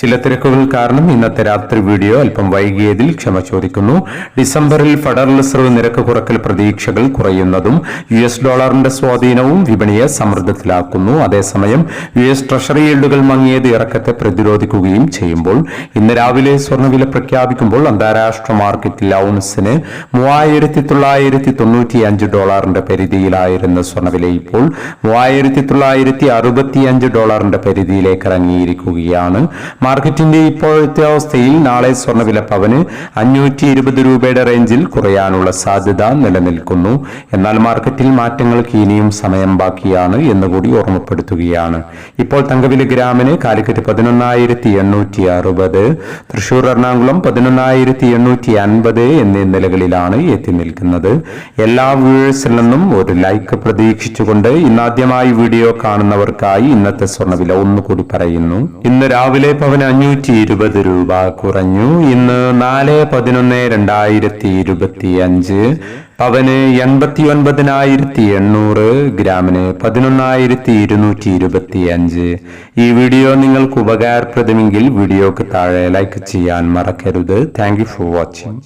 ചില തിരക്കുകൾ കാരണം ഇന്നത്തെ രാത്രി വീഡിയോ അല്പം വൈകിയതിൽ ക്ഷമ ചോദിക്കുന്നു. ഡിസംബറിൽ ഫെഡറൽ റിസർവ് നിരക്ക് കുറക്കൽ പ്രതീക്ഷകൾ കുറയുന്നതും US ഡോളറിന്റെ സ്വാധീനവും വിപണിയെ സമ്മർദ്ദത്തിലാക്കുന്നു. അതേസമയം US ട്രഷറി ഈൽഡുകൾ മങ്ങിയത് ഇറക്കത്തെ പ്രതിരോധിക്കുകയും ചെയ്യുമ്പോൾ ഇന്ന് രാവിലെ സ്വർണ്ണവില പ്രഖ്യാപിക്കുമ്പോൾ അന്താരാഷ്ട്ര മാർക്കറ്റിൽ ഔൺസിന് $3995 പരിധിയിലായിരുന്ന സ്വർണ്ണവില ഇപ്പോൾ $3965 പരിധിയിലേക്ക് ഇറങ്ങിയിരിക്കുകയാണ്. മാർക്കറ്റിന്റെ ഇപ്പോഴത്തെ അവസ്ഥയിൽ നാളെ സ്വർണ്ണവില പവന് 520 രൂപയുടെ റേഞ്ചിൽ കുറയാനുള്ള സാധ്യത നിലനിൽക്കുന്നു. എന്നാൽ മാർക്കറ്റിൽ മാറ്റങ്ങൾക്ക് ഇനിയും സമയം ബാക്കിയാണ് എന്നുകൂടി ഓർമ്മപ്പെടുത്തുകയാണ്. ഇപ്പോൾ തങ്കവില ഗ്രാമിന് കാലിക്കറ്റ് 11,860, തൃശൂർ എറണാകുളം 11,850 എന്നീ നിലകളിലാണ് എത്തി നിൽക്കുന്നത്. എല്ലാ വ്യൂവേഴ്സിൽ നിന്നും ഒരു ലൈക്ക് പ്രതീക്ഷിച്ചുകൊണ്ട് ഇന്നാദ്യമായി വീഡിയോ കാണുന്നവർക്കായി ഇന്നത്തെ സ്വർണ്ണവില ഒന്നുകൂടി പറയുന്നു. ഇന്ന് രാവിലെ പവന് 520 രൂപ കുറഞ്ഞു. ഇന്ന് 4/11/2025 പവന് 89,800, ഗ്രാമിന് 11,225. ഈ വീഡിയോ നിങ്ങൾക്ക് ഉപകാരപ്രദമെങ്കിൽ വീഡിയോക്ക് താഴെ ലൈക്ക് ചെയ്യാൻ മറക്കരുത്. Thank you for watching.